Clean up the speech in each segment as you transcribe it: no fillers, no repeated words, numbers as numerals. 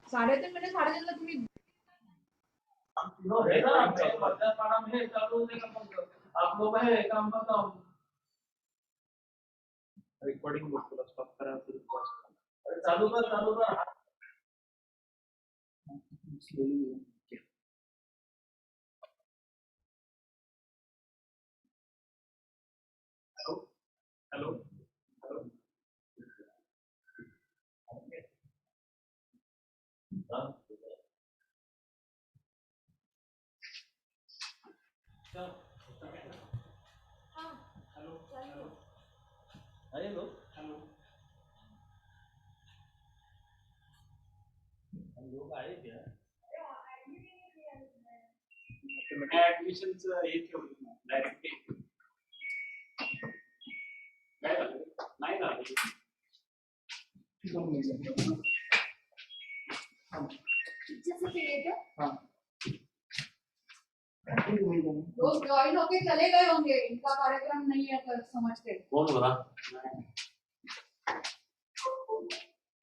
साडेतीन म्हणजे साडेतीनला तुम्ही आप लोग है काम बताओ रिकॉर्डिंग बोल स्टॉप करा चालू कर हेलो हेलो हेलो हेलो हम लोग आए क्या एडमिशन हे ठेवलं डायरेक्ट काय झालं नाही झालं लोग ज्वाइन होके चले गए होंगे, इनका कार्यक्रम नहीं है कर समझते। कौन हो रहा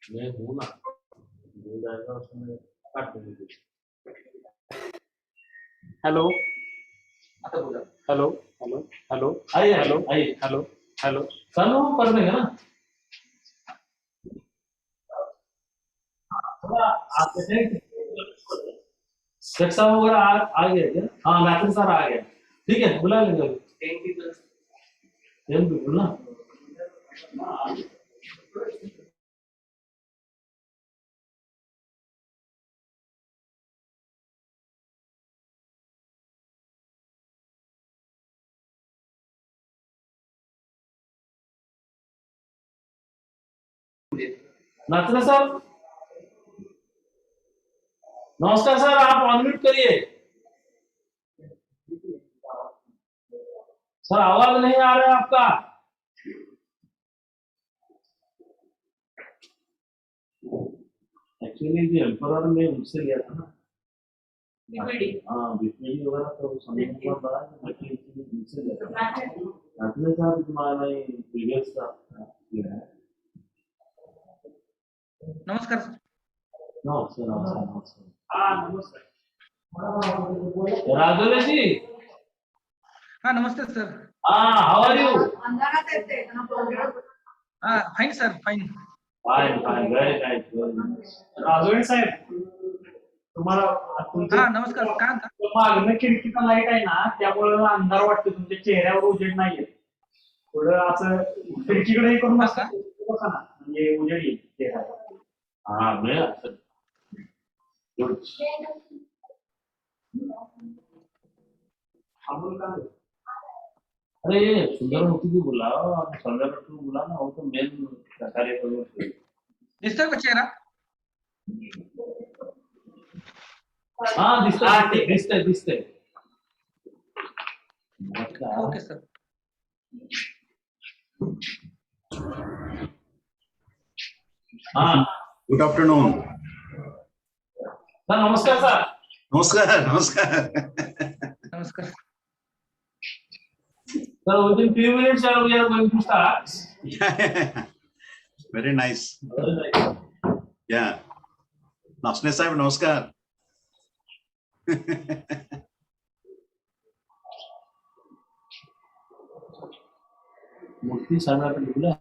मैं हूँ ना मिल जाएगा उसमें काट देंगे हेलो हेलो हेलो हेलो आइए हेलो आइए हेलो हेलो चालू कर देंगे ना शिक्षा वगैरह आ गया क्या हाँ मैथन सर आ गया ठीक है बुला लेंगे बिल्कुल ना नाचना सर नमस्कार सर आप अनम्यूट करिए सर आवाज नहीं आ रहा है आपका एक्चुअली ये एम्परर में उनसे लिया था ना बीपीडी हाँ बीपीडी वगैरह तो समझने के बाद बाकी उनसे लिया था अपने साथ तुम्हारा प्रीवियस का नमस्कार नमस्कार नमस्कार नमस्कार हाँ नमस्कार राजोले जी हाँ नमस्ते सर हाँ हाउ आर यू अंधारात येते ना प्रोग्राम हाँ fine sir fine fine fine very nice Rajole साहेब तुम्हाला हाँ नमस्कार काय म्हणता मागणं खिडकीचा लाईट आहे ना त्यामुळे अंधार वाटतो तुमच्या चेहऱ्यावर उजेड नाहीये थोडं असं खिडकीकडे करून बसा ना म्हणजे उजेड येईल चेहऱ्यावर हा मी अरे सुंदरमुखी को बुलाओ संजय भट्ट को बुला ना वो तो मेन कार्यक्रम दिसतोय का चेहरा हाँ दिसतंय ओके सर हाँ गुड आफ्टरनून सर नमस्कार सर नमस्कार नमस्कार नमस्कार sir within few minutes we are going to start very nice yeah नाचने साहेब नमस्कार मूर्ति सामने पे बोला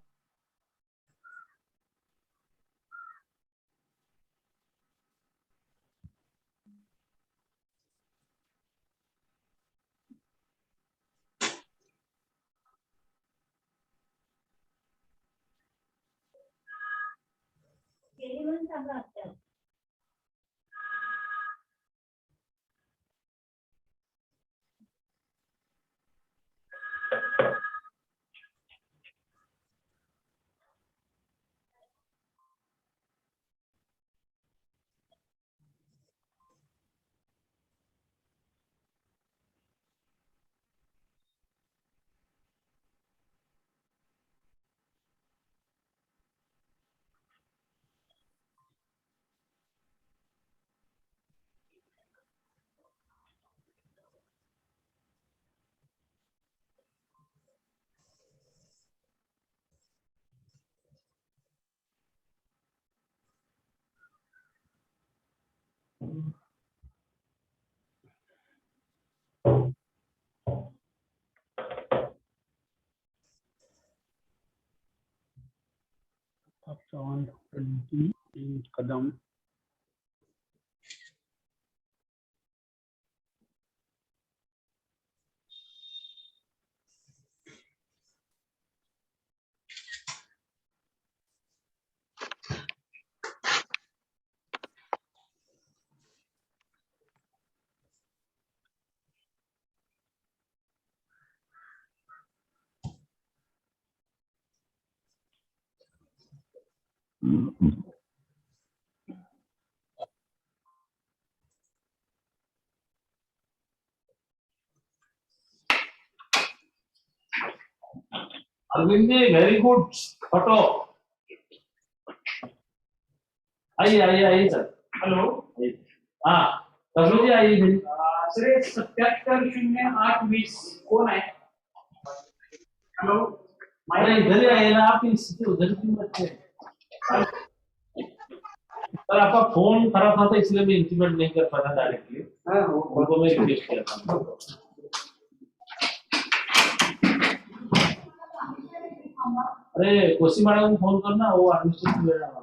chapter 120 in Kadam. Arvind ji very good photo. आइए आइए आइए सर। हॅलो हाँ रघु जी आइए इधर। सर 770820 कोण आहे? हॅलो अरे इधर ही आइए ना आप, इस उधर क्यों बैठे हैं? सर आपका फोन खराब था तो इसलिए मैं इंटीमेट नहीं कर पाया डायरेक्टली। उनको मैं रिक्वेस्ट किया था। अरे कोसी मैडम को फोन करना, वो एडमिनिस्ट्रेशन ले रहा है।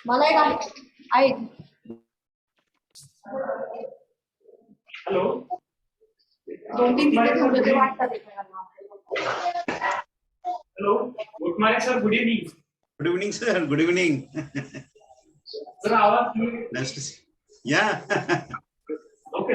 मला एक आहे हॅलो 2-3 मिनिटं ठेवलं ते वाटतात एकमेकांना. Hello good morning sir, good evening. Good evening, sir. Good evening. Sir आवाज clear? Nice to see. Yeah. Okay.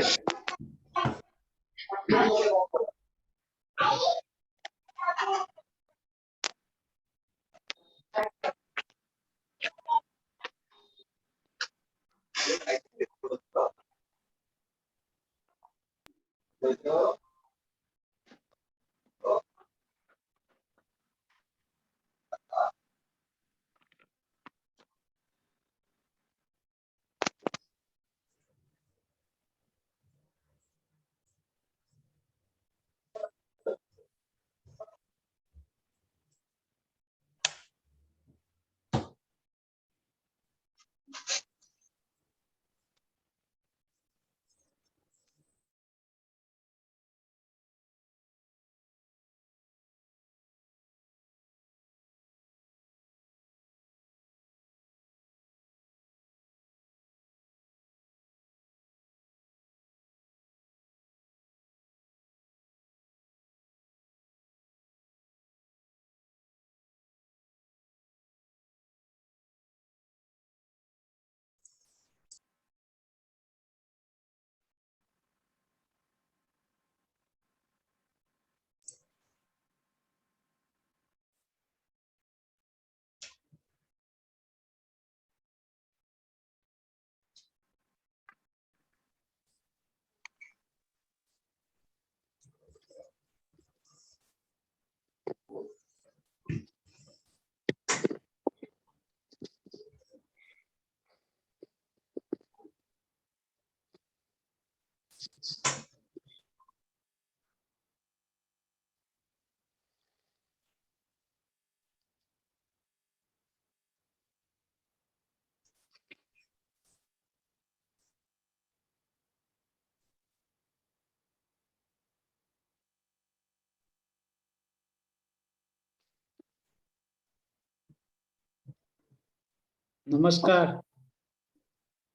नमस्कार.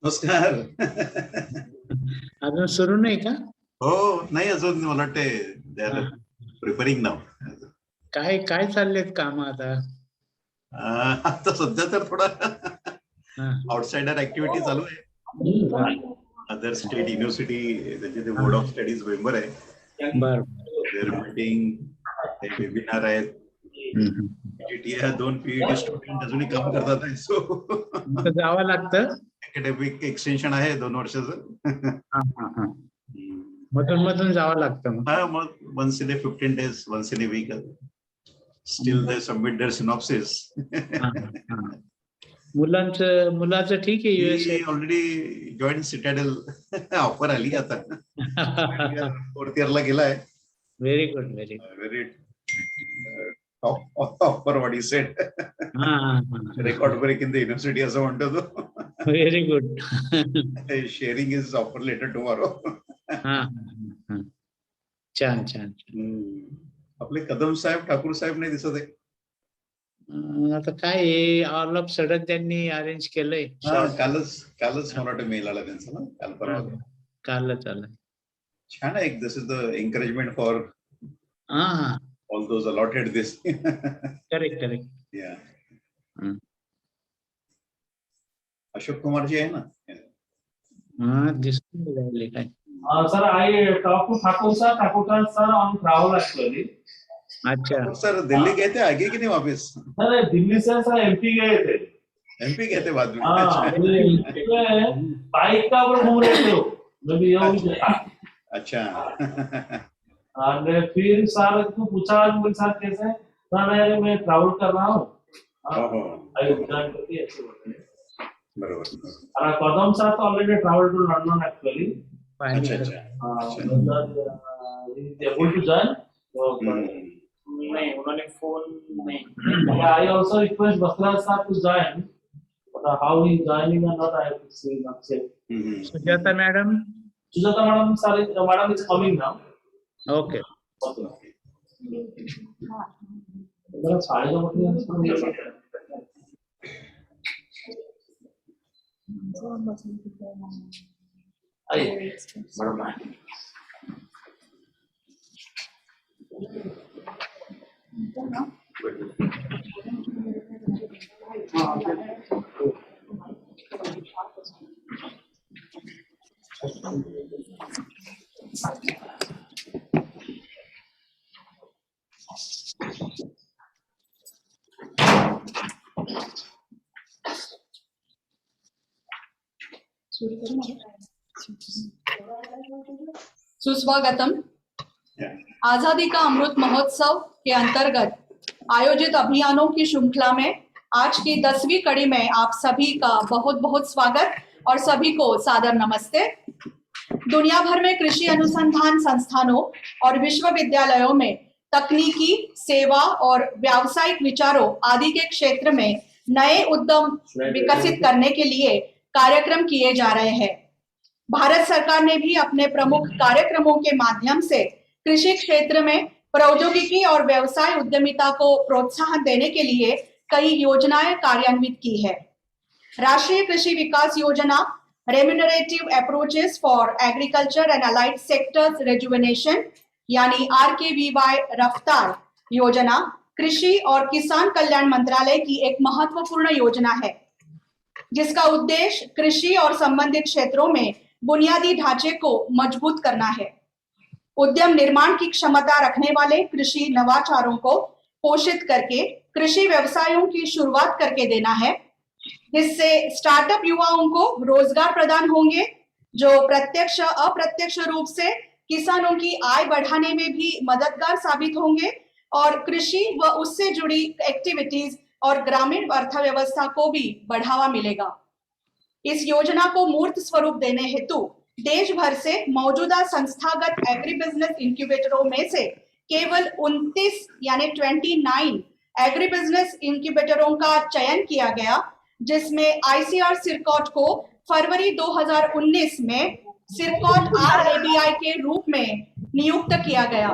नमस्कार. अजून सुरू नाही का? हो नाही अजून मला वाटते दे आर प्रिपेरिंग नाव. काय काय चाललेत काम आता? आता सध्या तर थोडा हा. आउटसाइडर ऍक्टिव्हिटी चालू आहे. अदर स्टेट युनिव्हर्सिटी त्याचे ते बोर्ड ऑफ स्टडीज मेंबर आहे. बर. देअर मीटिंग ते वेबिनार आहेत. GTI 2 PhD स्टुडंट अजूनही काम करतात आहे. सो तर जावं लागतं. अकॅडमिक एक्सटेन्शन आहे 2 वर्षाचं. हा, हा, हा. मधून मधून जावं लागतं मग. हा मग once in a 15 days, once in a week. Still they submit their synopsis. हा, हा. मुलाचं ठीक आहे He USA. already joined Citadel. Offer आली आता. 4th year ला गेलाय. Very good, very good. Very top offer what he said. Record break in the university असं म्हणतो तो. Very good. Sharing his offer letter tomorrow. छान छान. आपले कदम साहेब ठाकूर साहेब नाही दिसत आहे. आता काय ऑल ऑफ सडन त्यांनी अरेंज केलंय. कालच मला वाटतं मेल आला त्यांचा ना, काल परवा. कालच आलं. छान आहे. This is the encouragement for हा, all those allotted this. Correct correct. Yeah. Ashok Kumar ji आहे ना. हा, दिसून राहिले काय. Sir, I talked to Thakur sir on travel actually. अच्छा. सर दिल्ली गए थे, आगे कि नहीं वापस? अरे दिल्ली से सर MP गए थे. MP गए थे बाद में. हाँ, MP में बाइक का ऊपर घूम रहे थे वो. मैं भी यही देखा. अच्छा. और फिर सर को पूछा मेरे साथ कैसे. सर मैं ट्रैवल कर रहा हूँ. आई उद्यान करके ऐसे बोलते हैं. बरोबर. और कदम सर तो already travel to London actually. अच्छा अच्छा. Able to join. नहीं उन्होंने फोन नहीं. I also request Basraj sir to join. But how he joining or not I have to see not say. Sujata madam madam is coming now. Okay. जरा साडेचा म्हटलं आई बरोबर. सुस्वागतम. आजादी का अमृत महोत्सव के अंतर्गत आयोजित अभियानों की श्रृंखला में आज की 10वीं कड़ी में आप सभी का बहुत बहुत स्वागत और सभी को सादर नमस्ते. दुनिया भर में कृषि अनुसंधान संस्थानों और विश्वविद्यालयों में तकनीकी, सेवा और व्यावसायिक विचारों आदि के क्षेत्र में नए उद्यम विकसित करने के लिए कार्यक्रम किए जा रहे हैं. भारत सरकार ने भी अपने प्रमुख कार्यक्रमों के माध्यम से कृषि क्षेत्र में प्रौद्योगिकी और व्यवसाय उद्यमिता को प्रोत्साहन देने के लिए कई योजनाएं कार्यान्वित की है. राष्ट्रीय कृषि विकास योजना, remunerative approaches for agriculture and allied sectors rejuvenation यानी RKVY रफ्तार योजना कृषि और किसान कल्याण मंत्रालय की एक महत्वपूर्ण योजना है, जिसका उद्देश्य कृषि और संबंधित क्षेत्रों में बुनियादी ढांचे को मजबूत करना है. उद्यम निर्माण की क्षमता रखने वाले कृषि नवाचारों को पोषित करके कृषि व्यवसायों की शुरुआत करके देना है, जिससे स्टार्टअप युवाओं को रोजगार प्रदान होंगे, जो प्रत्यक्ष अप्रत्यक्ष रूप से किसानों की आय बढ़ाने में भी मददगार साबित होंगे और कृषि व उससे जुड़ी एक्टिविटीज और ग्रामीण अर्थव्यवस्था को भी बढ़ावा मिलेगा. इस योजना को मूर्त स्वरूप देने हेतु देश भर से मौजूदा संस्थागत एग्री बिजनेस इंक्यूबेटरों में से केवल 29 यानी 29 एग्री बिजनेस इंक्यूबेटरों का चयन किया गया, जिसमें ICR सिरकॉट को फरवरी 2019 में सिरकॉट RABI के रूप में नियुक्त किया गया.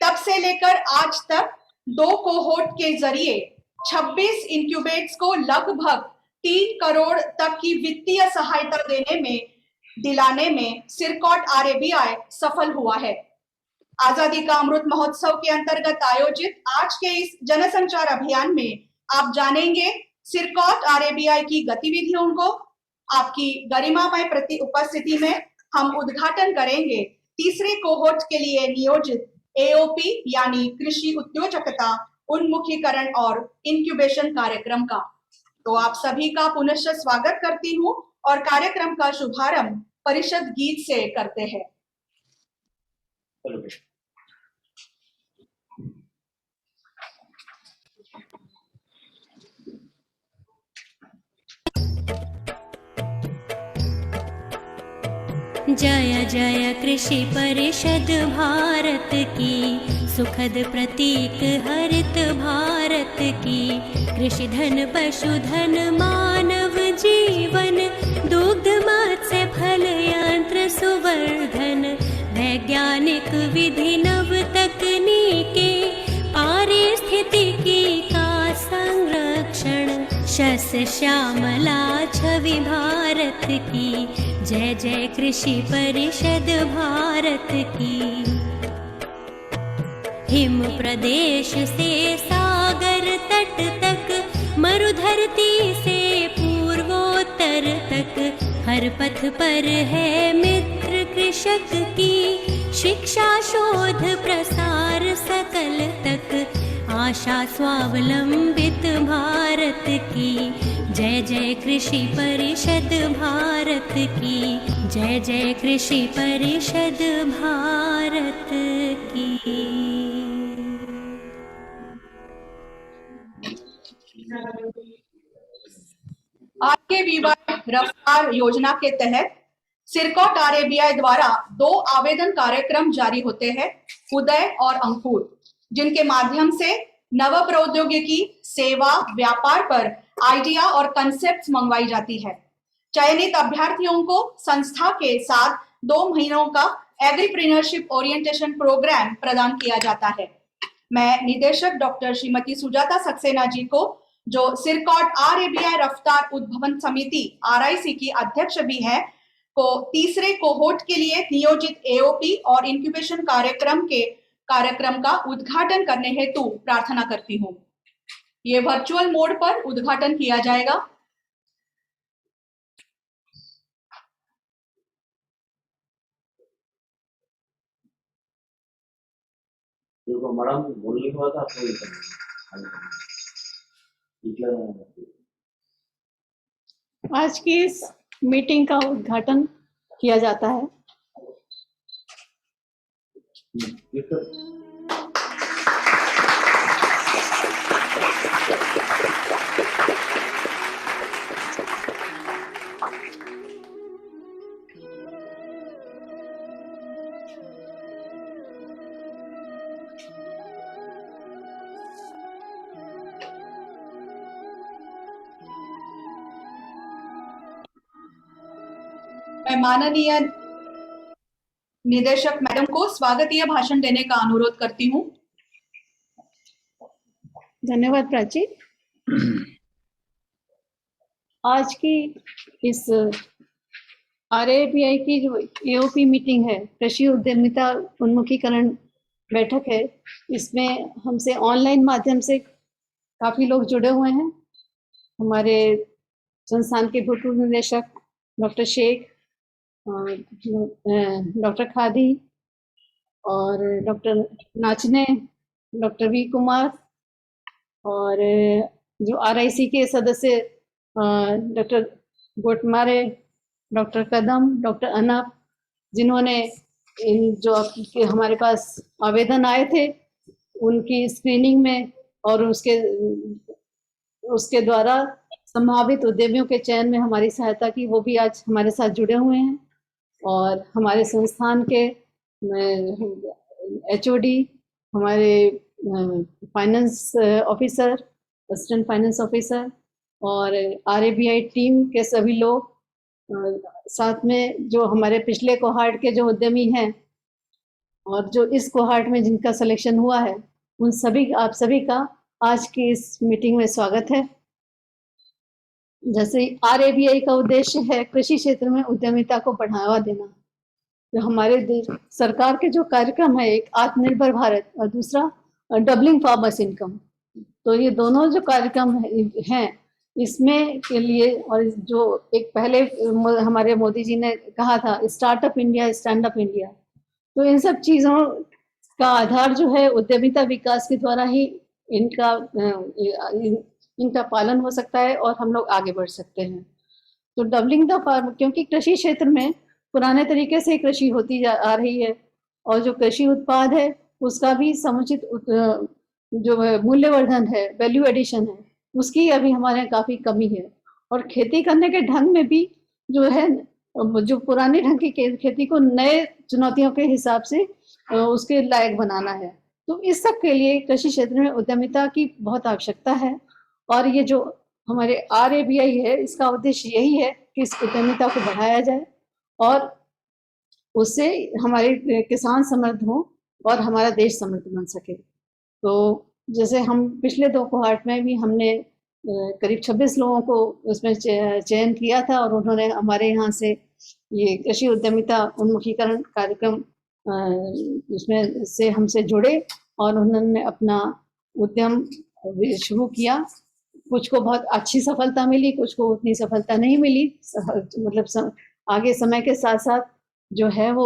तब से लेकर आज तक 2 कोहोर्ट के जरिए 26 इंक्यूबेट्स को लगभग 3 करोड़ तक की वित्तीय सहायता दिलाने में सिरकॉट RABI सफल हुआ है। आजादी का अमृत महोत्सव के अंतर्गत आयोजित आज के इस जनसंचार अभियान में आप जानेंगे सिरकॉट RABI की गतिविधियों को। आपकी गरिमामय उपस्थिति में हम उद्घाटन करेंगे तीसरे कोहोर्ट के लिए नियोजित AOP यानी कृषि उद्योजकता उन्मुखीकरण और इंक्यूबेशन कार्यक्रम का। तो आप सभी का पुनश्च स्वागत करती हूँ और कार्यक्रम का शुभारंभ परिषद गीत से करते हैं। जय जय कृषि परिषद भारत की, सुखद प्रतीक हरित भारत की। कृषि धन पशुधन मानव जीवन, दुग्ध मत्स्य फल यंत्र सुवर्धन। वैज्ञानिक विधि नव तकनीके, पारिस्थितिकी का संरक्षण। शस्य श्यामला छवि भारत की, जय जय कृषि परिषद भारत की। हिम प्रदेश से सागर तट तक, मरुधरती से पूर्वोत्तर तक। हर पथ पर है मित्र कृषक की, शिक्षा शोध प्रसार सकल तक। आशा स्वावलंबित भारत की, जय जय कृषि परिषद भारत की। जय जय कृषि परिषद भारत की। आगे विवाद रफ्तार योजना के तहत सिरकॉट RABI द्वारा 2 आवेदन कार्यक्रम जारी होते हैं, उदय और अंकुर, जिनके माध्यम से नव प्रौद्योगिकी सेवा व्यापार पर आइडिया और कंसेप्ट्स मंगवाई जाती है। चयनित अभ्यर्थियों को संस्था के साथ 2 महीनों का एग्रीप्रेन्योरशिप ओरिएंटेशन प्रोग्राम प्रदान किया जाता है। मैं निदेशक डॉक्टर श्रीमती सुजाता सक्सेना जी को, जो सिरकॉट RABI रफ्तार उद्भवन समिति RIC की अध्यक्ष भी है, को तीसरे कोहोर्ट के लिए नियोजित AOP और इंक्यूबेशन कार्यक्रम का उद्घाटन करने हेतु प्रार्थना करती हूँ। ये वर्चुअल मोड पर उद्घाटन किया जाएगा। देखो मैडम बोलने के बाद आपको ये करना है। आज की इस मीटिंग का उद्घाटन किया जाता है। मैं माननीय निदेशक मैडम को स्वागतीय भाषण देने का अनुरोध करती हूँ। धन्यवाद प्राची। आज की इस RABI की जो AOP मीटिंग है, कृषि उद्यमिता उन्मुखीकरण बैठक है, इसमें हमसे ऑनलाइन माध्यम से काफी लोग जुड़े हुए हैं। हमारे संस्थान के भूतपूर्व निदेशक डॉक्टर शेख, डॉक्टर खादी और डॉक्टर नाचने, डॉक्टर V कुमार और जो RIC के सदस्य डॉक्टर गोटमारे, डॉक्टर कदम, डॉक्टर अनप, जिन्होंने इन जो हमारे पास आवेदन आए थे उनकी स्क्रीनिंग में और उसके द्वारा संभावित उद्यमियों के चयन में हमारी सहायता की, वो भी आज हमारे साथ जुड़े हुए हैं। और हमारे संस्थान के HOD, हमारे finance officer, assistant finance officer और RABI टीम के सभी लोग, साथ में जो हमारे पिछले कोहार्ट के जो उद्यमी हैं और जो इस कोहार्ट में जिनका सिलेक्शन हुआ है, उन सभी आप सभी का आज की इस मीटिंग में स्वागत है। जैसे RABI का उद्देश्य है कृषि क्षेत्र में उद्यमिता को बढ़ावा देना। जो हमारे देश सरकार के जो कार्यक्रम है, एक आत्मनिर्भर भारत और दूसरा डबलिंग फार्मर्स इनकम, तो ये दोनों जो कार्यक्रम हैं इसमें के लिए, और जो एक पहले हमारे मोदी जी ने कहा था startup India stand up India, तो इन सब चीज़ों का आधार जो है उद्यमिता विकास के द्वारा ही इनका पालन हो सकता है और हम लोग आगे बढ़ सकते हैं। तो डबलिंग द फार्म, क्योंकि कृषि क्षेत्र में पुराने तरीके से कृषि होती आ रही है और जो कृषि उत्पाद है उसका भी समुचित जो मूल्यवर्धन है, वैल्यू एडिशन है, उसकी अभी हमारे यहाँ काफ़ी कमी है। और खेती करने के ढंग में भी जो है, जो पुराने ढंग की खेती को नए चुनौतियों के हिसाब से उसके लायक बनाना है। तो इस सब के लिए कृषि क्षेत्र में उद्यमिता की बहुत आवश्यकता है। और ये जो हमारे RABI है, इसका उद्देश्य यही है कि इस उद्यमिता को बढ़ाया जाए और उससे हमारे किसान समृद्ध हों और हमारा देश समृद्ध बन सके। तो जैसे हम पिछले 2 कोहॉर्ट में भी हमने करीब 26 लोगों को उसमें चयन किया था और उन्होंने हमारे यहाँ से ये कृषि उद्यमिता उन्मुखीकरण कार्यक्रम उसमें से हमसे जुड़े और उन्होंने अपना उद्यम शुरू किया। कुछ को बहुत अच्छी सफलता मिली, कुछ को उतनी सफलता नहीं मिली। मतलब आगे समय के साथ साथ जो है वो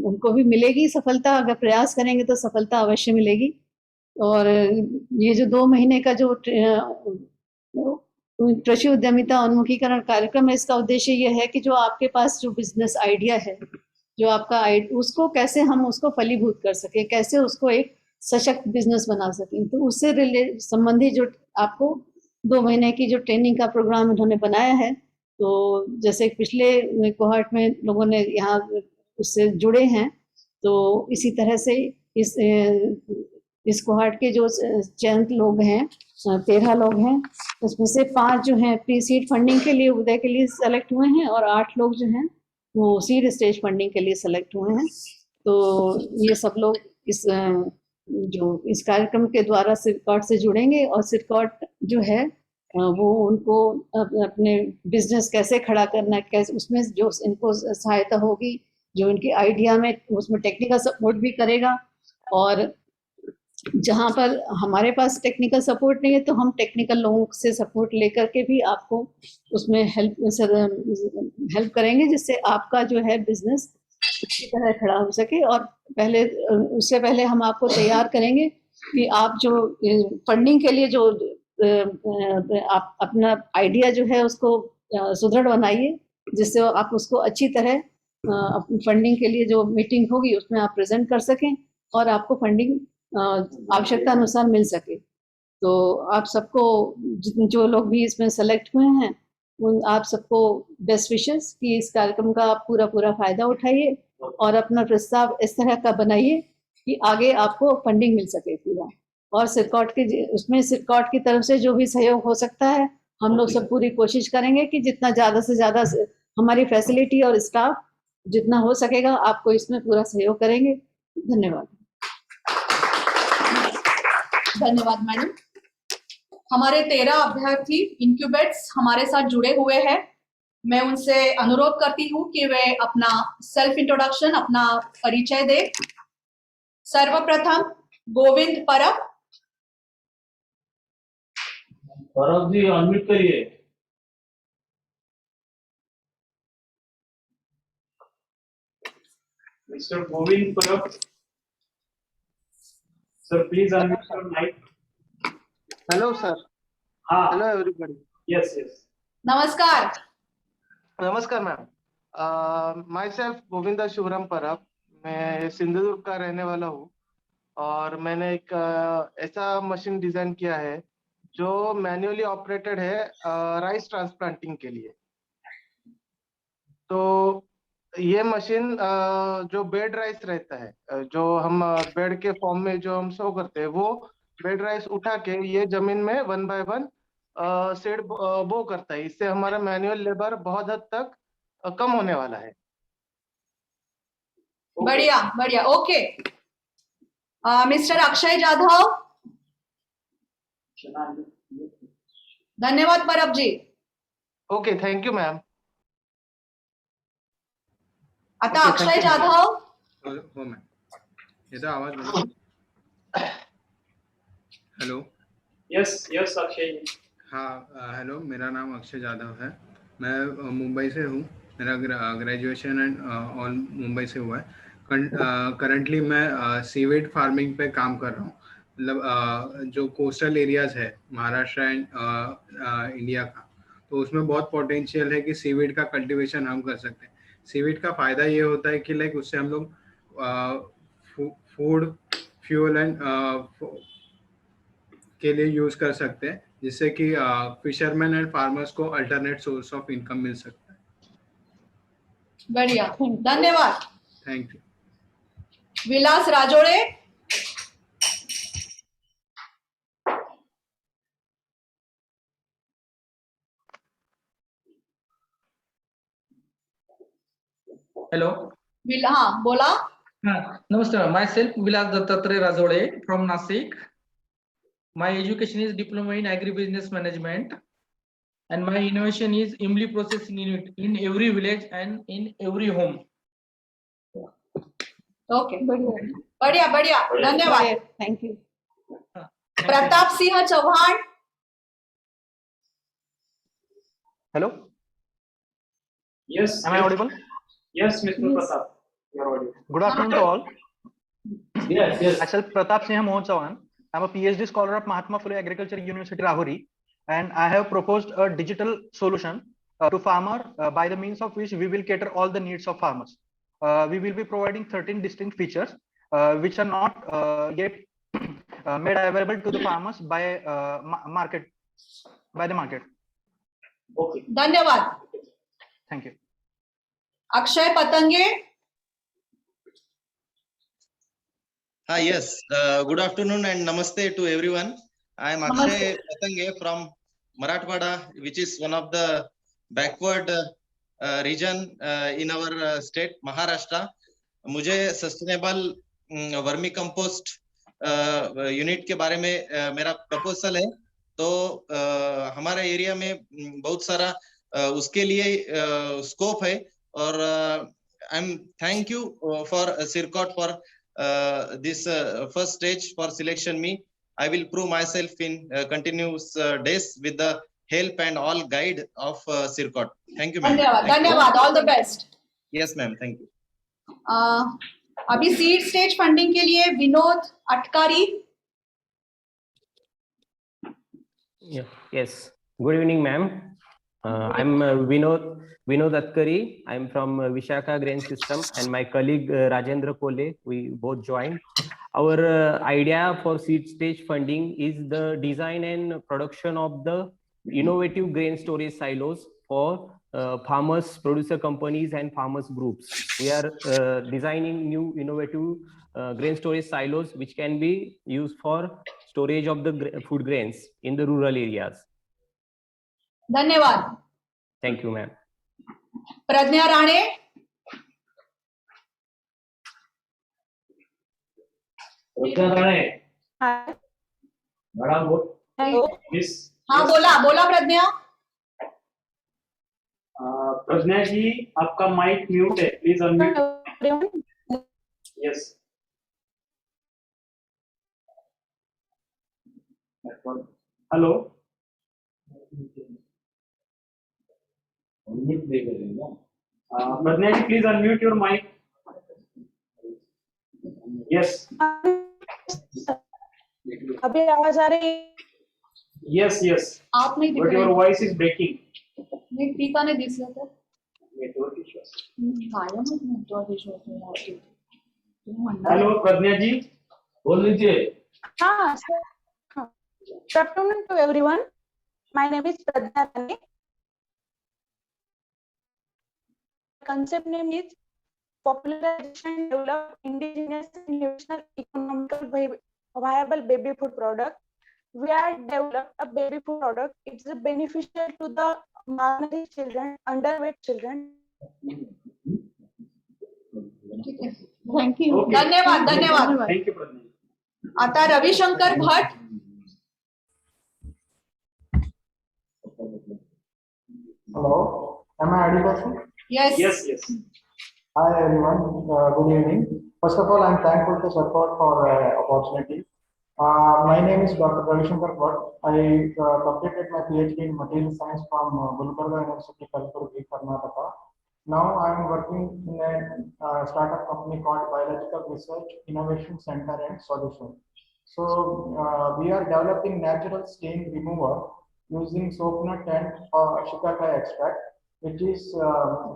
उनको भी मिलेगी सफलता, अगर प्रयास करेंगे तो सफलता अवश्य मिलेगी। और ये जो 2 महीने का जो कृषि उद्यमिता उन्मुखीकरण कार्यक्रम है, इसका उद्देश्य ये है कि जो आपके पास जो बिजनेस आइडिया है, जो आपका उसको कैसे हम उसको फलीभूत कर सके, कैसे उसको एक सशक्त बिजनेस बना सकें। तो उससे संबंधित जो आपको 2 महीने की जो ट्रेनिंग का प्रोग्राम उन्होंने बनाया है, तो जैसे पिछले कोहॉर्ट में लोगों ने यहाँ उससे जुड़े हैं, तो इसी तरह से इस कोहॉर्ट के जो चयनित लोग हैं 13 लोग हैं, उसमें से 5 जो हैं प्री सीड फंडिंग के लिए उदय के लिए सेलेक्ट हुए हैं और 8 लोग जो हैं वो सीड स्टेज फंडिंग के लिए सेलेक्ट हुए हैं। तो ये सब लोग इस कार्यक्रम के द्वारा सिरकॉट से जुड़ेंगे और सिरकॉट जो है वो उनको अपने बिजनेस कैसे खड़ा करना है, कैसे उसमें जो इनको सहायता होगी, जो इनकी आइडिया में उसमें टेक्निकल सपोर्ट भी करेगा। और जहाँ पर हमारे पास टेक्निकल सपोर्ट नहीं है तो हम टेक्निकल लोगों से सपोर्ट लेकर के भी आपको उसमें हेल्प करेंगे, जिससे आपका जो है बिजनेस अच्छी तरह खड़ा हो सके। और उससे पहले हम आपको तैयार करेंगे कि आप जो फंडिंग के लिए जो आप अपना आइडिया जो है उसको सुदृढ़ बनाइए, जिससे आप उसको अच्छी तरह फंडिंग के लिए जो मीटिंग होगी उसमें आप प्रेजेंट कर सकें और आपको फंडिंग आवश्यकता अनुसार मिल सके। तो आप सबको जो लोग भी इसमें सेलेक्ट हुए हैं उन आप सबको बेस्ट विशेस कि इस कार्यक्रम का आप पूरा फायदा उठाइए और अपना प्रस्ताव इस तरह का बनाइए कि आगे आपको फंडिंग मिल सके पूरा। और सिरकॉट की तरफ से जो भी सहयोग हो सकता है हम लोग सब पूरी कोशिश करेंगे कि जितना ज़्यादा से ज़्यादा हमारी फैसिलिटी और स्टाफ जितना हो सकेगा आपको इसमें पूरा सहयोग करेंगे। धन्यवाद। धन्यवाद मैडम। हमारे 13 अभ्यर्थी इनक्यूबेट्स हमारे साथ जुड़े हुए हैं। मैं उनसे अनुरोध करती हूँ कि वे अपना सेल्फ इंट्रोडक्शन, अपना परिचय दे। सर्वप्रथम गोविंद परब। परब जी अनम्यूट करिए। Mr. Govind Parab. Sir, please unmute your mic. Hello, sir. Hello, everybody. Yes. नमस्कार। नमस्कार ma'am. Myself Govinda Shivram Parab. मैं सिंधुदुर्ग का रहने वाला हूँ और मैंने एक ऐसा मशीन डिजाइन किया है जो मैन्युअली ऑपरेटेड है राइस ट्रांसप्लांटिंग के लिए। तो ये मशीन जो बेड राइस रहता है, जो हम बेड के फॉर्म में जो हम शो करते हैं, वो बेड राइस उठा के ये जमीन में 1 by 1 सीड बो करता है। इससे हमारा मैनुअल लेबर बहुत हद तक कम होने वाला है। बढ़िया। ओके। मिस्टर अक्षय जाधव। धन्यवाद Parab ji. Okay, thank you ma'am. आता Okay, Akshay thank you. Jadhav. हो मॅम. येतो आवाज माझा? Hello. Yes yes Akshay ji. हाँ, हेलो, मेरा नाम अक्षय जाधव है. मैं मुंबई से हूँ. मेरा ग्रेजुएशन एंड ऑल मुंबई से हुआ है. करंटली मैं सीवेड फार्मिंग पे काम कर रहा हूँ. मतलब जो कोस्टल एरियाज है महाराष्ट्र एंड इंडिया का, तो उसमें बहुत पोटेंशियल है कि सीवेड का कल्टीवेशन हम कर सकते हैं. सीवेड का फायदा ये होता है कि लाइक उससे हम लोग फूड, फ्यूल एंड के लिए यूज कर सकते हैं, जिससे कि फिशरमैन एंड फार्मर्स को अल्टरनेट सोर्स ऑफ इनकम मिल सकता है. बढ़िया, धन्यवाद. Thank you. Vilas Rajode. Hello. हाँ बोला. हाँ, नमस्कार. Myself Vilas Dattatray Rajode from Nashik. My education is diploma in agribusiness management, and my innovation is Imli processing unit in every village and in every home. Okay, बढ़िया बढ़िया, धन्यवाद. Thank you. Pratap Singh Chauhan. Hello, Yes. am I audible? Yes, Mr. Pratap. You are audible. Good afternoon to all. Yes, yes. Myself Pratap Singh Mohan Chauhan. I'm a PhD scholar at Mahatma Phule Agriculture University, Rahuri, and I have proposed a digital solution to farmer by the means of which we will cater all the needs of farmers. We will be providing 13 distinct features which are not yet made available to the farmers by the market. Okay. धन्यवाद. Thank you. Akshay पतंगे. Yes. Good afternoon and namaste to everyone. I am Akshay Patange from Marathwada, which is one of the backward region in our state, Maharashtra. मुझे sustainable vermi compost unit के बारे में मेरा proposal है. तो हमारे area में बहुत सारा उसके लिए स्कोप है. और I am thank you for CIRCOT for this first stage for selection me. I will prove myself in continuous days with the help and all guide of Sircot. Thank you, ma'am. धन्यवाद. All the best. Yes, ma'am. Thank you. अभी seed stage funding के लिए Vinod अटकारी. Yes. Good evening, ma'am. I'm Vinod Atkari. I'm from Vishakha Grain System, and my colleague Rajendra Kole. We both joined. Our idea for seed stage funding is the design and production of the innovative grain storage silos for farmers, producer companies, and farmers groups. We are designing new innovative grain storage silos which can be used for storage of the food grains in the rural areas. धन्यवाद. Thank you, ma'am. Pragya Rane. Pragya Rane. Madam बोल. Yes. हाँ बोला प्रज्ञा. प्रज्ञा जी, आपका mic mute है, please unmute. Yes. Hello. Pragya ji, please unmute your mic. Yes. अभी आवाज आ रही है? Yes yes. आप नहीं दिख बट रहे. Your voice is breaking. मी टीका ने दिसलं तर नेटवर्क इश्यू. कायमच नेटवर्क इश्यू होतो. हेलो प्रज्ञा जी, बोल लीजिए. हाँ sir. Good afternoon to everyone. My name is Pradnya Rane. Concept name is Popularization and Develop Indigenous and Nutritional Economical Viable Baby Food Product. We are developed a baby food product. It's beneficial to the malnourished children, underweight children. Thank you. धन्यवाद. Thank you प्रज्ञा. आता रविशंकर भट. Hello, am I audible? Yes. Yes, yes. Hi everyone, good evening. First of all, I'm thankful to Sarkot for opportunity. My name is Dr. Ravishankar Bhatt. I completed my PhD in Material Science from Gulbarga University, Kalburgi, Karnataka. Now I'm working in a startup company called Biological Research Innovation Center and Solution. So we are developing natural stain remover using soap nut and shiitake extract, which is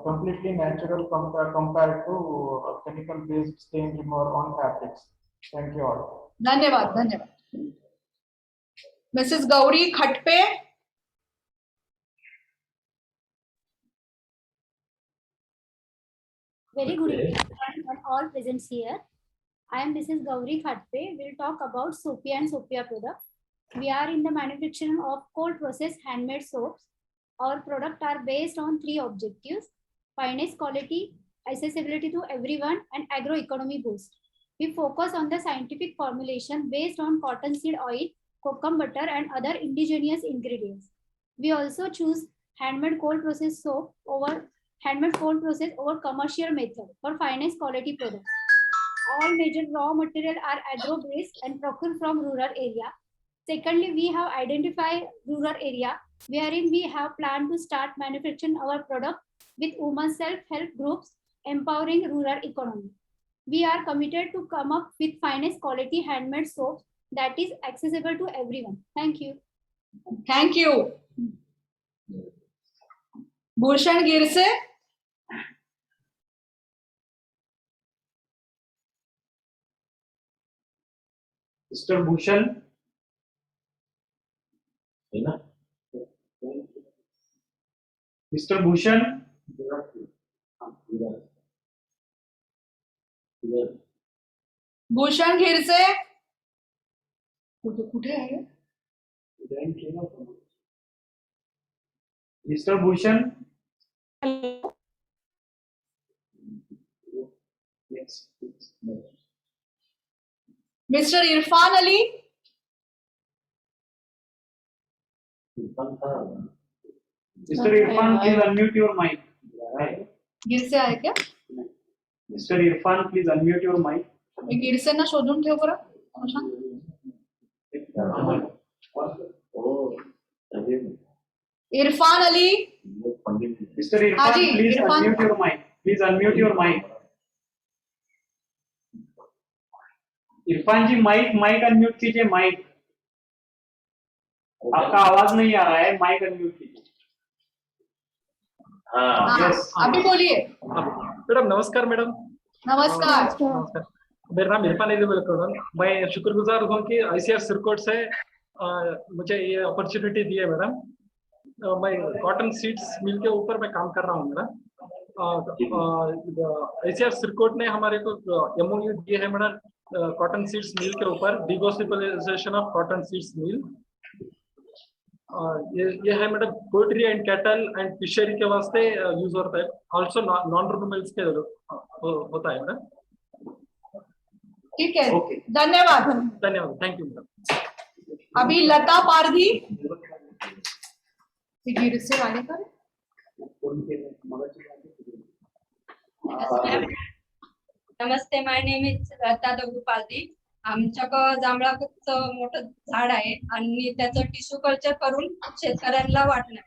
completely natural compared to chemical-based stain remover on fabrics. Thank you all. धन्यवाद धन्यवाद. Mrs. Gauri Khatpe. Very good evening and all present here. I am Mrs. Gauri Khatpe. We'll talk about Sophia and Sophia products. We are in the manufacturing of cold processed handmade soaps. Our products are based on 3 objectives: finest quality, accessibility to everyone, and agroeconomy boost. We focus on the scientific formulation based on cottonseed oil, cocoa butter, and other indigenous ingredients. We also choose handmade cold processed soap over commercial method for finest quality products. All major raw material are agro-based and procured from rural area. Secondly, we have identified rural area wherein we have planned to start manufacturing our product with women self-help groups empowering rural economy. We are committed to come up with finest quality handmade soaps that is accessible to everyone. Thank you. Thank you. Bhushan Girse. Mr. Bhushan. Mr. Bhushan. Bhushan घिरसे. कुठे आहे? Mr. Bhushan. Yes. Mr. Irfan Ali. Mr. Irfan, please unmute your mic. गिरसे आहे क्या? Mr. Irfan, please unmute your mic. गिरसेंना शोधून ठेव बरं. Irfan Ali. Mr. Irfan, please unmute your mic. Please unmute your mic. Irfan ji mic unmute कीजिए. Mic आपका आवाज नहीं आ रहा है. माइक अनम्यूट कीजिए. यस, अभी बोलिए. मैडम नमस्कार. मैडम नमस्कार. मेरा नाम इरफान अली है. मैं शुक्रगुजार हूँ कि ICR सिरकोट से मुझे ये अपॉर्चुनिटी दी है मैडम. मैं कॉटन सीड्स मिल के ऊपर मैं काम कर रहा हूँ मैडम. ICR सिरकोट ने हमारे को MOU दिए है मैडम कॉटन सीड्स मिल के ऊपर, डिगोसिपलाइजेशन ऑफ कॉटन सीड्स मिल. ये है madam poultry and cattle and fishery के वास्ते यूज होता है. ऑल्सो नॉन रूरल मिल्स के होता है मैडम. ठीक है, धन्यवाद. धन्यवाद. Thank you madam. अभी लता पारधी. गिरसे वाले का नमस्ते, माय नेम इज लता दगडूपालदी. आमच्याकडं जांभळाचं मोठं झाड आहे आणि त्याचं टिश्यू कल्चर करून शेतकऱ्यांना वाटणार.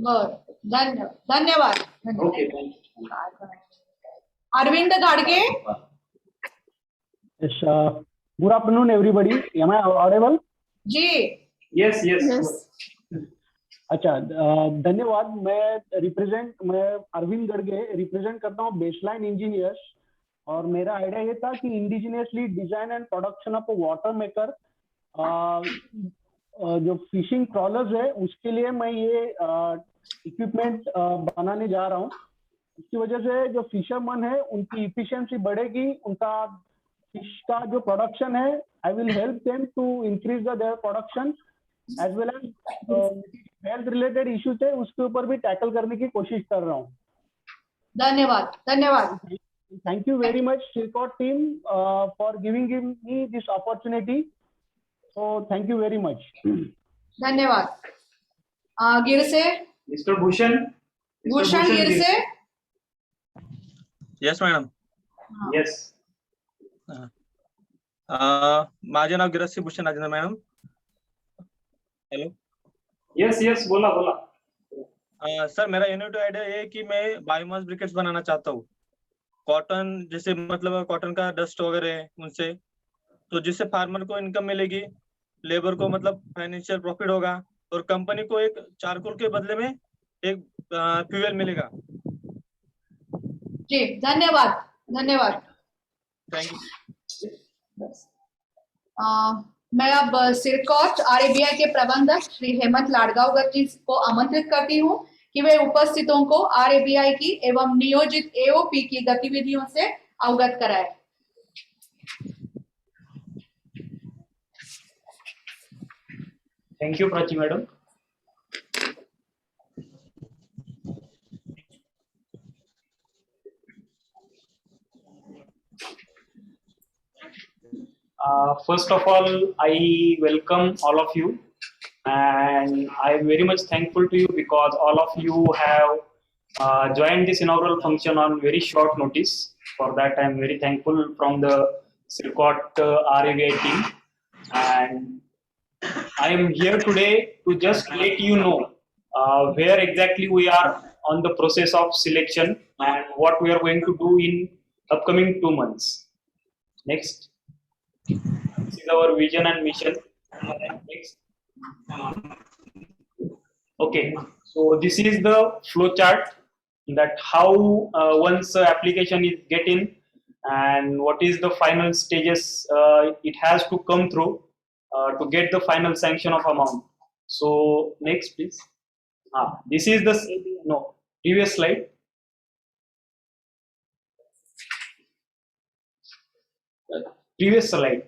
बर, धन्यवाद. Arvind Gadge. Yes, good afternoon everybody. Am I audible? Ji. Yes. अच्छा, धन्यवाद. मैं अरविंद गड़गे रिप्रेजेंट करता हूँ बेसलाइन इंजीनियर्स. और मेरा आइडिया ये था कि indigenously design and production of water maker जो फिशिंग ट्रॉलर्स है उसके लिए मैं ये इक्विपमेंट बनाने जा रहा हूँ. इसकी वजह से जो फिशरमैन है उनकी इफिशिएंसी बढ़ेगी, उनका फिश का जो प्रोडक्शन है I will help them to increase their production as well as health related issues है उसके ऊपर भी टैकल करने की कोशिश कर रहा हूँ. धन्यवाद. Thank you very much, Silkot team, for giving me this opportunity. So thank you very much. धन्यवाद. Girase. Mr. Bhushan. Bhushan Girase. Yes madam. Yes. माझे नाव Giras Bhushan Rajendra madam. Hello. Yes, बोला. सर मेरा इनोवेटिव आइडिया ये है कि मैं बायोमास ब्रिकेट्स बनाना चाहता हूँ. कॉटन जैसे मतलब कॉटन का डस्ट वगैरह है उनसे, तो जिससे फार्मर को इनकम मिलेगी, लेबर को मतलब फाइनेंशियल प्रॉफिट होगा और कंपनी को एक चारकोल के बदले में एक फ्यूल मिलेगा. जी धन्यवाद. Thank you. मैं अब सिरकॉट RABI के प्रबंधक श्री हेमंत लाडगांवकर जी को आमंत्रित करती हूँ कि वे उपस्थितों को RABI की एवं नियोजित AOP की गतिविधियों से अवगत कराएं. Thank you, Prachi madam. First of all, I welcome all of you, and I am very much thankful to you because all of you have joined this inaugural function on very short notice. For that, I am very thankful from the Sircot RABI team, and I am here today to just let you know where exactly we are on the process of selection and what we are going to do in upcoming 2 months. Next. This is our vision and mission. Next. Okay, so this is the flow chart that how once application is getting and what is the final stages it has to come through to get the final sanction of amount. So next please. This is the previous slide. Previous slide.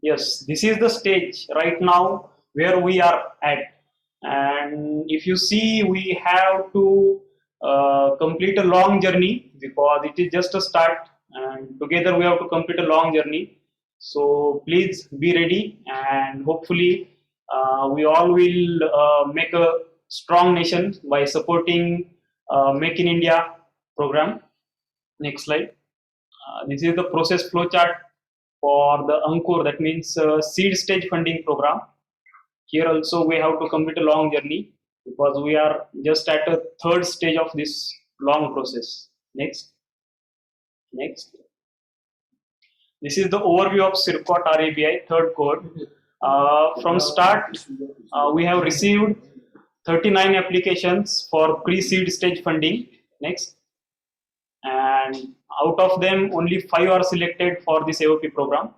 Yes, this is the stage right now where we are at, and if you see, we have to complete a long journey because it is just a start, and together we have to complete a long journey. So please be ready, and hopefully we all will make a strong nation by supporting Make in India program. Next slide. This is the process flow chart for the Ankur, that means seed stage funding program. Here also we have to complete a long journey because we are just at a third stage of this long process. Next. This is the overview of Sircot RABI third cohort. From start, we have received 39 applications for pre-seed stage funding. Next. And out of them, only 5 are selected for this AOP program.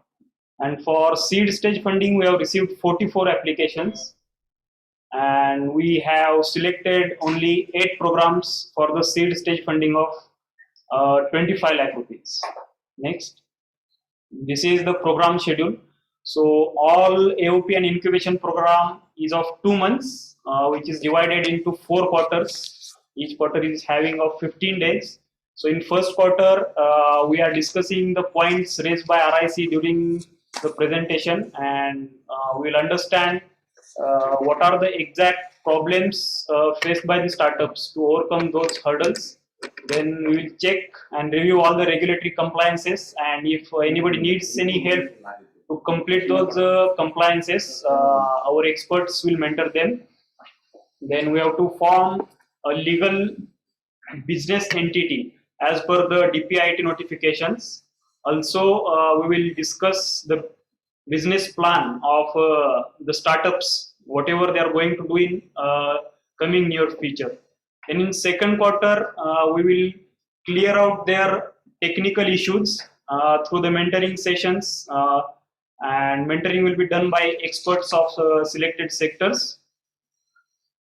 And for seed stage funding, we have received 44 applications. And we have selected only 8 programs for the seed stage funding of 25 lakh rupees. Next. This is the program schedule. So all AOP and incubation program is of 2 months, which is divided into 4 quarters. Each quarter is having of 15 days. So in first quarter, we are discussing the points raised by RIC during the presentation, and we'll understand what are the exact problems faced by the startups to overcome those hurdles. Then we will check and review all the regulatory compliances, and if anybody needs any help to complete those compliances, our experts will mentor them. Then we have to form a legal business entity as per the DPIIT notifications. Also, we will discuss the business plan of the startups, whatever they are going to do in coming near future. Then in second quarter, we will clear out their technical issues through the mentoring sessions, and mentoring will be done by experts of selected sectors.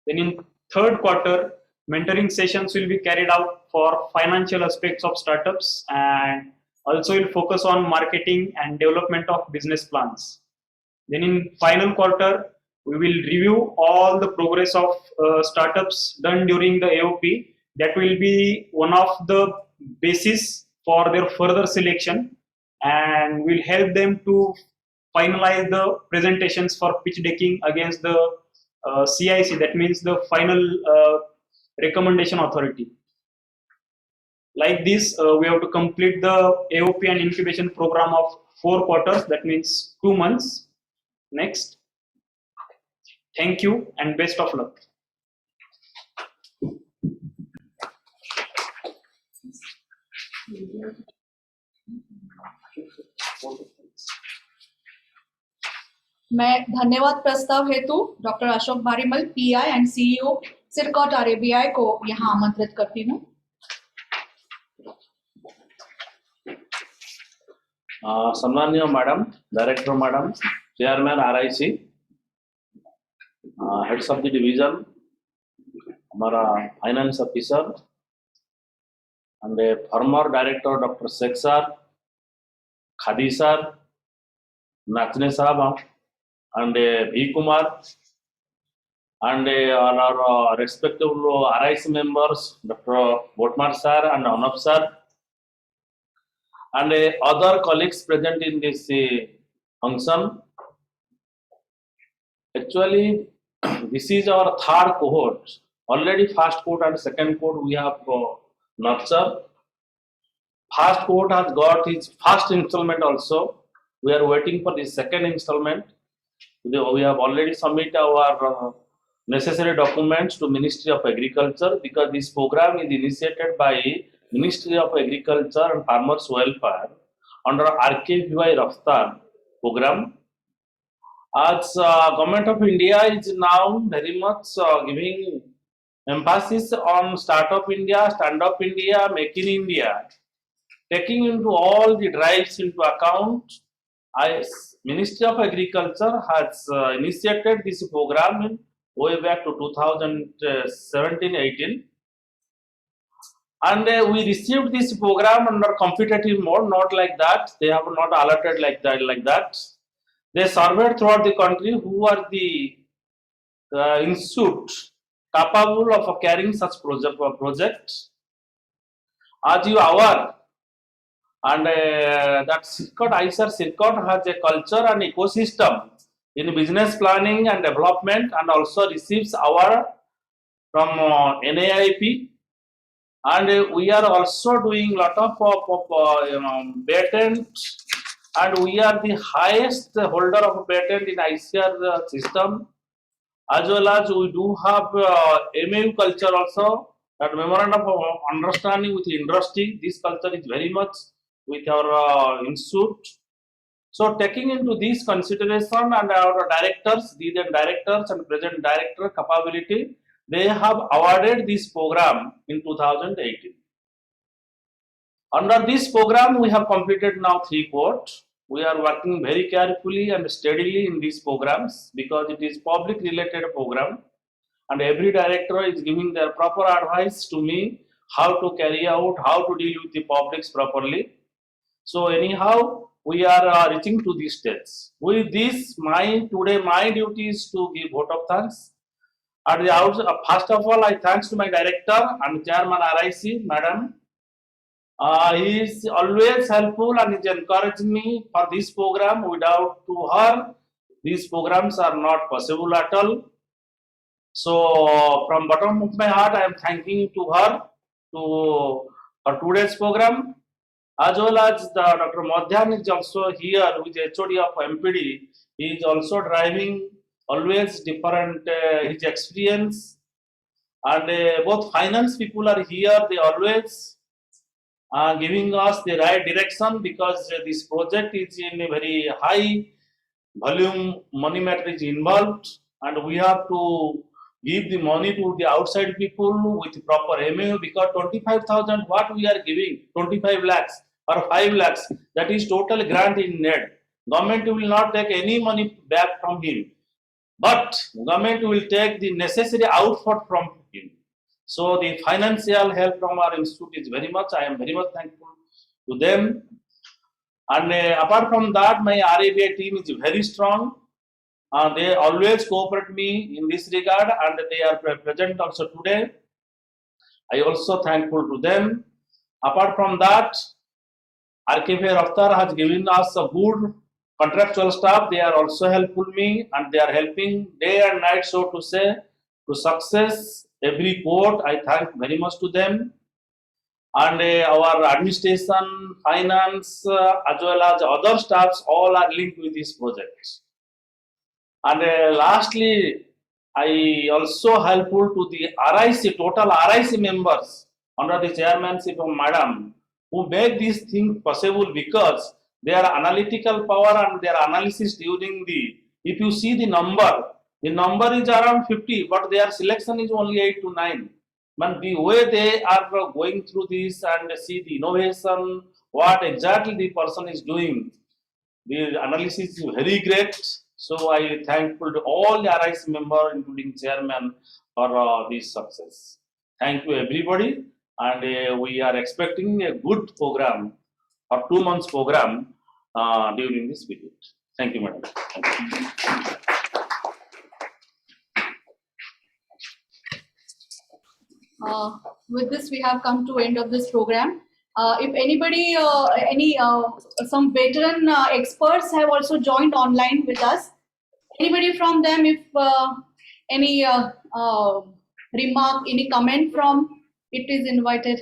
Then in third quarter, mentoring sessions will be carried out for financial aspects of startups, and also will focus on marketing and development of business plans. Then in final quarter, we will review all the progress of startups done during the AOP. That will be one of the basis for their further selection, and will help them to finalize the presentations for pitch decking against the CIC, that means the final recommendation authority. Like this, we have to complete the AOP and incubation program of 4 quarters, that means 2 months. Next. Thank you and best of luck. मैं धन्यवाद प्रस्ताव हेतु doctor Ashok Barimal PI and CEO CIRCOT RBI को यहाँ आमंत्रित करती हूँ। सम्मानीय madam, director madam, chairman RIC, heads of the division, हमारा finance officer and a former director Dr. Sheikh sir, Khadi sir, Nachne sahab, and V Kumar, and all our respective RIC members, Dr. Botmar sir and Anab sir, and other colleagues present in this function. Actually, this is our third cohort. Already first cohort and second cohort we have nurtured. First cohort has got his first installment also. We are waiting for the second installment. We have already submitted our necessary documents to Ministry of Agriculture because this program is initiated by Ministry of Agriculture and Farmers Welfare under RKVY Raftar program. As Government of India is now very much giving emphasis on Startup India, Stand Up India, Make in India, taking into all the drives into account. Ministry of Agriculture has initiated this program in way back to 2017-18, and we received this program under competitive mode, not like that. They have not allotted like that. They surveyed throughout the country who are the institute capable of carrying such project. As you are aware, and that CIRCOT, ICER CIRCOT has a culture and ecosystem in business planning and development, and also receives award from NAIP, and we are also doing lot of patent, and we are the highest holder of patent in ICER system, as well as we do have MAU culture also, that memorandum of understanding with industry. This culture is very much with our institute. So taking into this consideration, and our directors, the directors and present director capability, they have awarded this program in 2018. Under this program, we have completed now 3 cohorts. We are working very carefully and steadily in these programs because it is public related program, and every director is giving their proper advice to me how to carry out, how to deal with the publics properly. So anyhow, we are reaching to these steps. With this, today my duty is to give vote of thanks. At the outset, first of all, I thanks to my director and chairman RIC, madam. He is always helpful and is encouraging me for this program. Without to her, these programs are not possible at all. So from bottom of my heart, I am thanking to her for today's program, as well as Dr. Madhyan is also here with HOD of MPD. He is also driving always different his experience, and both finance people are here. They always giving us the right direction because this project is in a very high volume, money matter is involved, and we have to give the money to the outside people with proper MAU, because 25,000 what we are giving, 25 lakhs or 5 lakhs, that is total grant in need. Government will not take any money back from him, but government will take the necessary output from him. So the financial help from our institute is very much, I am very much thankful to them. And apart from that, my RABI team is very strong. They always cooperate me in this regard, and they are present also today. I also thankful to them. Apart from that, RKVY Raftar has given us a good contractual staff, they are also helpful me, and they are helping day and night, so to say, to success every port. I thank very much to them. And our administration, finance, as well as other staffs, all are linked with this project. And lastly, I also helpful to the RIC, total RIC members under the chairmanship of Madam, who make this thing possible because their analytical power and their analysis during the, if you see the number is around 50, but their selection is only 8 to 9. But the way they are going through this and see the innovation, what exactly the person is doing, the analysis is very great. So I thankful to all the RIC members, including chairman, for this success. Thank you everybody, and we are expecting a good program, or 2 months program during this period. Thank you, madam. With this, we have come to end of this program. If anybody, some veteran experts have also joined online with us. Anybody from them, if any remark, any comment from it is invited.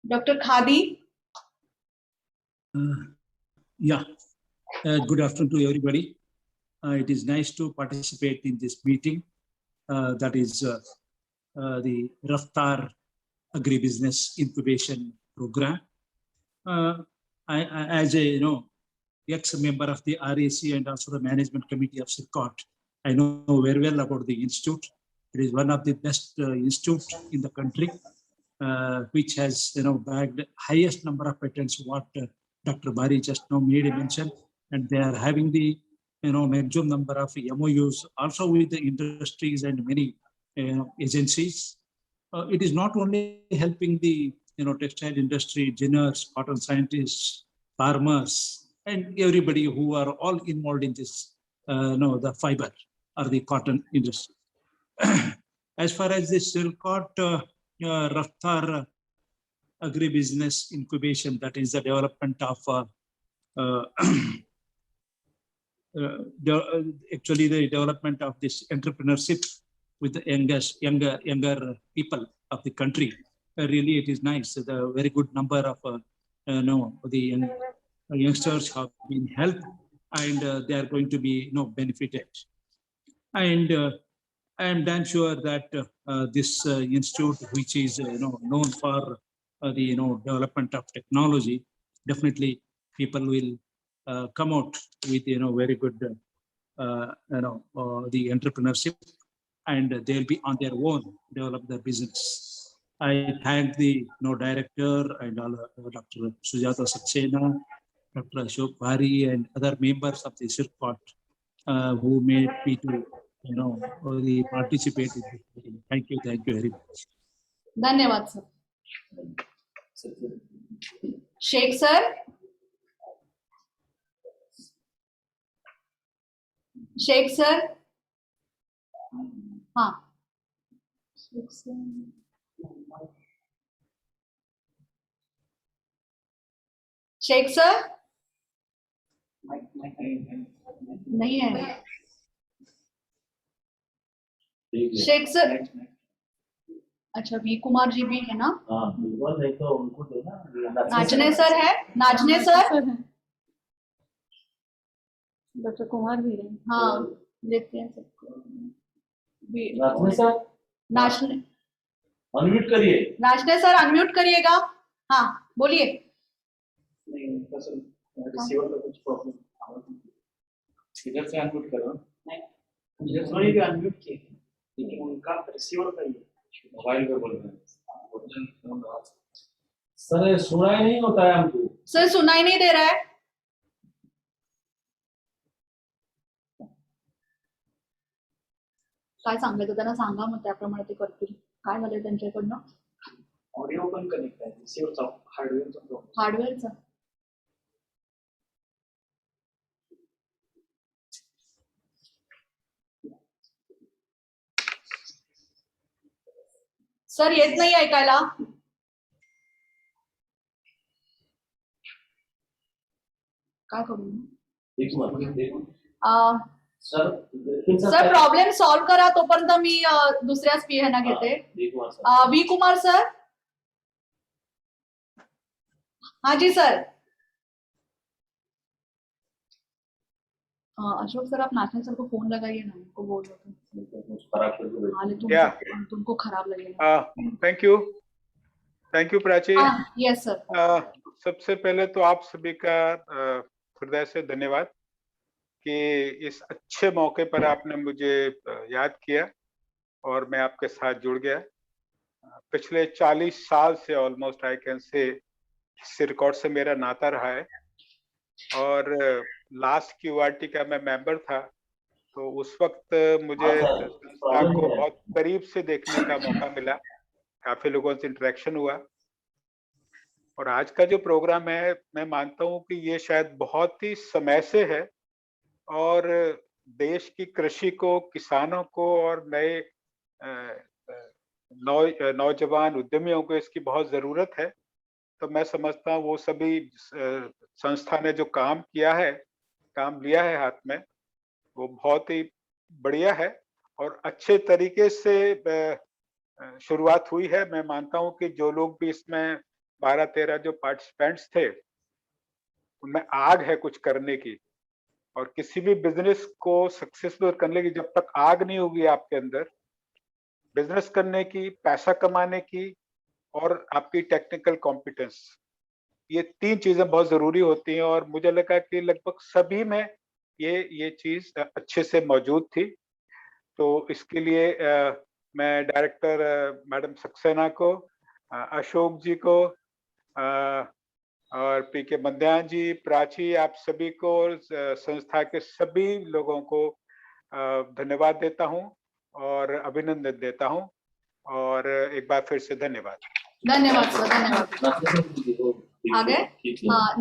Dr. Khadi. Good afternoon to everybody. It is nice to participate in this meeting. That is the Raftar Agribusiness Incubation Program. As a ex-member of the RAC and also the management committee of CIRCOT, I know very well about the institute. It is one of the best institutes in the country, which has bagged highest number of patents. What Dr. Bari just now made a mention, and they are having the maximum number of MOUs also with the industries and many agencies. It is not only helping the textile industry, engineers, cotton scientists, farmers, and everybody who are all involved in this, the fiber or the cotton industry. As far as the CIRCOT Raftar Agribusiness Incubation, that is the development of actually the development of this entrepreneurship with the younger people of the country. Really, it is nice. The very good number of the youngsters have been helped, and they are going to be benefited. And I am damn sure that this institute, which is known for the development of technology, definitely people will come out with very good the entrepreneurship, and they'll be on their own develop their business. I thank the director and Dr. Sujata Saxena, Dr. Ashok Bari, and other members of the CIRCOT who made me to participate in this meeting. Thank you very much. Dhanyawad, sir. Sheikh sir. Sheikh sir. हाँ. Sheikh sir नहीं है. Sheikh sir. अच्छा, we Kumar ji भी है ना? तो उनको देना. नाचने सर है. नाचने सर. डॉक्टर कुमार भी है. हाँ, लेते हैं सबको. नाचने सर. नाचने अनम्यूट करिए. नाचने सर अनम्यूट करिएगा. हाँ, बोलिए. रिसीवर का कुछ प्रॉब्लम. इधर से अनम्यूट करो. इधर से भी अनम्यूट किए, लेकिन उनका रिसीवर का ही मोबाइल पे बोल रहे हैं. सर सुनाई नहीं होता है हमको. सर सुनाई नहीं दे रहा है. काय सांगायचं त्यांना सांगा, मग त्याप्रमाणे ते करतील. काय झालंय त्यांच्याकडनं? ऑडिओ पण कनेक्ट आहे. रिसीवरचा हार्डवेअरचा प्रॉब्लेम. हार्डवेअरचा. सर येत नाही ऐकायला. काय करू सर सर प्रॉब्लेम सॉल्व करा, तोपर्यंत मी दुसऱ्याच पीएना घेते. V Kumar sir. हाँ जी सर. अशोक सर, आप नाचने सर को फोन लगाइए ना, उनको बोल दो. तुमको खराब लगेगा. Thank you Prachi. Yes sir. सबसे पहले तो आप सभी का हृदय से धन्यवाद कि इस अच्छे मौके पर आपने मुझे याद किया और मैं आपके साथ जुड़ गया. पिछले 40 साल से ऑलमोस्ट आई कैन से सिरकॉट से मेरा नाता रहा है और लास्ट क्यूआरटी का मैं मेंबर था, तो उस वक्त मुझे संस्था को बहुत करीब से देखने का मौका मिला, काफी लोगों से इंटरेक्शन हुआ. और आज का जो प्रोग्राम है, मैं मानता हूँ कि ये शायद बहुत ही समय से है और देश की कृषि को, किसानों को और नए नौजवान उद्यमियों को इसकी बहुत जरूरत है. तो मैं समझता हूँ वो सभी संस्था ने जो काम किया है, काम लिया है हाथ में, वो बहुत ही बढ़िया है और अच्छे तरीके से शुरुआत हुई है. मैं मानता हूँ कि जो लोग भी इसमें 12-13 जो पार्टिसिपेंट्स थे, उनमें आग है कुछ करने की. और किसी भी बिजनेस को सक्सेसफुल करने की जब तक आग नहीं होगी आपके अंदर, बिजनेस करने की, पैसा कमाने की और आपकी टेक्निकल कॉम्पिटेंस, ये 3 चीजें बहुत जरूरी होती हैं. और मुझे लगा कि लगभग सभी में ये चीज अच्छे से मौजूद थी. तो इसके लिए मैं डायरेक्टर मैडम सक्सेना को, अशोक जी को और पीके बंदयान जी, प्राची, आप सभी को, संस्था के सभी लोगों को धन्यवाद देता हूं और अभिनंदन देता हूं. और एक बार फिर से धन्यवाद. धन्यवाद सर. धन्यवाद. आगे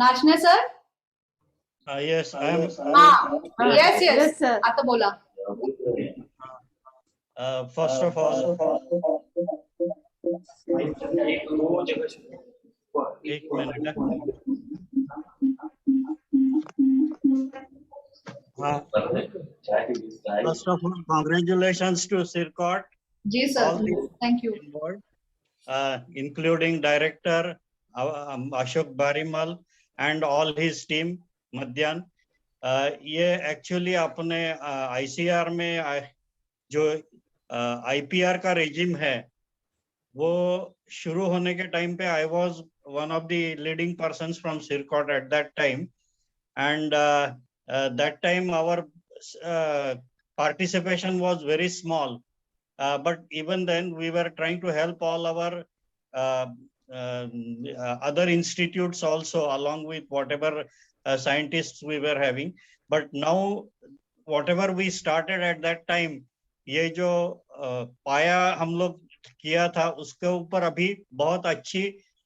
नाचने sir. Yes I am. Yes sir. आता बोला. फर्स्ट ऑफ ऑल, एक minute. First of all, congratulations to Sircot. जी sir. Thank you. Including director Ashok Barimal and all his team, Madhyan. ये एक्चुअली अपने ICR में जो IPR का regime है, वो शुरू होने के टाइम पे I was one of the leading persons from Sircot at that time, and that time our participation was very small, but even then we were trying to help all our other institutes also, along with whatever scientists we were having. But now whatever we started at that time, ये जो पाया हम लोग किया था, उसके ऊपर अभी बहुत अच्छी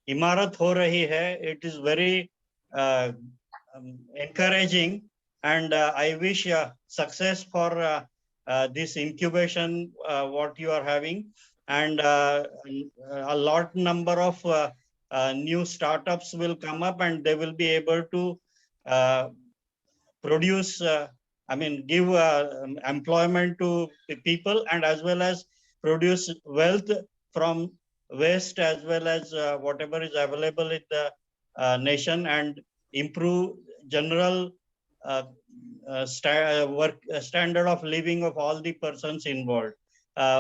इमारत हो रही है. It is very encouraging, and I wish success for this incubation what you are having, and a lot number of new startups will come up, and they will be able to produce, give employment to the people, and as well as produce wealth from waste, as well as whatever is available in the nation, and improve general standard of living of all the persons involved.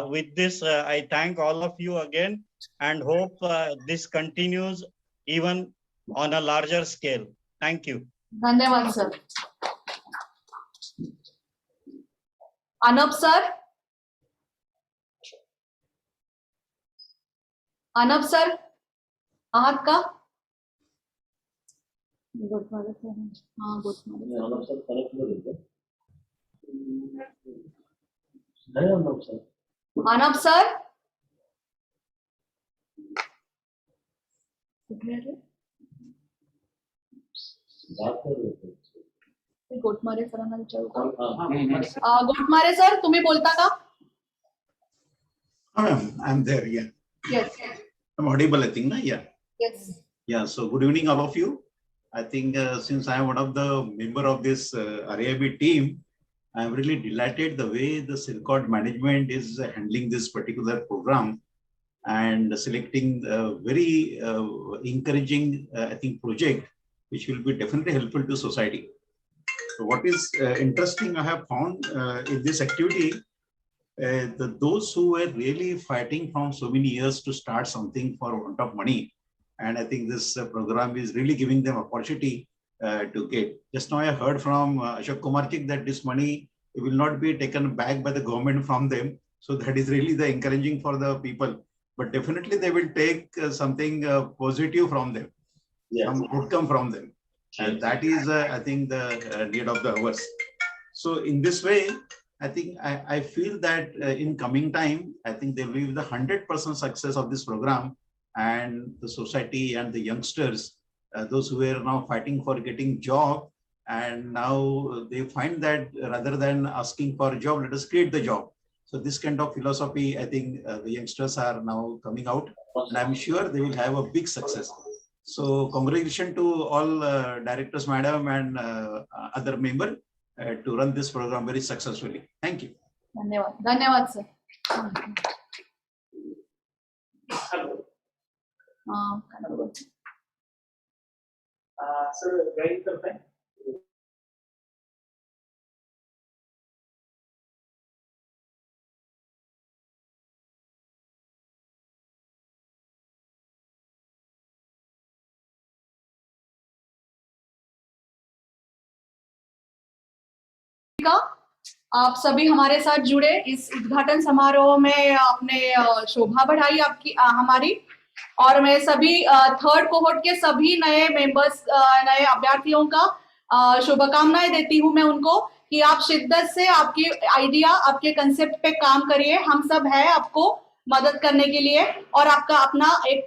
With this, I thank all of you again and hope this continues even on a larger scale. Thank you. धन्यवाद sir. अनब sir. अनब sir आहात का? गोटमारे sir. हाँ गोटमारे. अनब sir. गोटमारे सरांना विचारू का? गोटमारे sir, तुम्ही बोलता का? I'm there, yeah. Yes. I'm audible, I think, na? Yeah. Yes. Yeah, so good evening, all of you. I think since I am one of the member of this RAIB team, I am really delighted the way the CIRCOT management is handling this particular program and selecting a very encouraging, I think, project, which will be definitely helpful to society. So what is interesting I have found in this activity, those who were really fighting from so many years to start something for want of money, and I think this program is really giving them opportunity to get. Just now I heard from Ashok Kumarchik that this money will not be taken back by the government from them. So that is really the encouraging for the people. But definitely they will take something positive from them, some outcome from them. And that is, I think, the need of the hours. So in this way, I think I feel that in coming time, I think they will be the 100% success of this program, and the society and the youngsters, those who are now fighting for getting job, and now they find that rather than asking for a job, let us create the job. So this kind of philosophy, I think the youngsters are now coming out, and I'm sure they will have a big success. So congratulations to all directors, madam, and other member to run this program very successfully. Thank you. धन्यवाद. धन्यवाद sir. Sir guide करते हैं. आप सभी हमारे साथ जुड़े इस उद्घाटन समारोह में आपने शोभा बढ़ाई आपकी हमारी, और मैं सभी थर्ड कोहोर्ट के सभी नए मेंबर्स, नए अभ्यर्थियों का शुभकामनाएं देती हूं मैं उनको कि आप शिद्दत से आपकी आइडिया, आपके कंसेप्ट पे काम करिए. हम सब है आपको मदद करने के लिए, और आपका अपना एक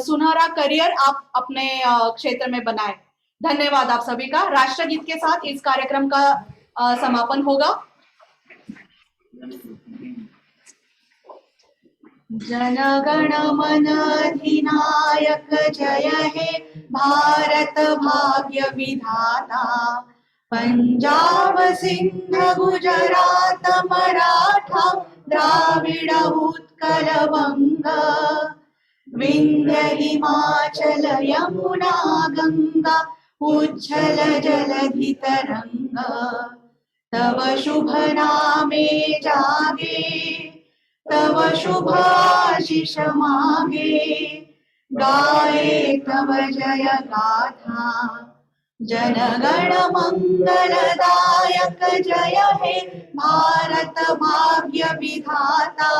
सुनहरा करियर आप अपने क्षेत्र में बनाए. धन्यवाद आप सभी का. राष्ट्रगीत के साथ इस कार्यक्रम का समापन होगा. जनगण मन अधिनायक जय हे भारत भाग्य विधाता, पंजाब सिंध गुजरात मराठा द्राविड़ उत्कल बंग, विंध्य हिमाचल यमुना गंगा उज्जल जलधि तरंग, तव शुभ नामे जागे तव शुभ आशीष मागे, गाए तव जय गाथा, जनगण मंगलदायक जय हे भारत भाग्य विधाता,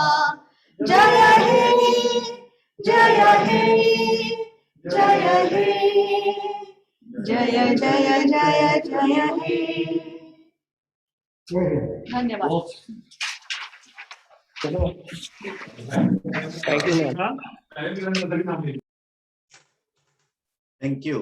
जय हे जय हे जय हे जय जय जय जय हे. धन्यवाद. Thank you.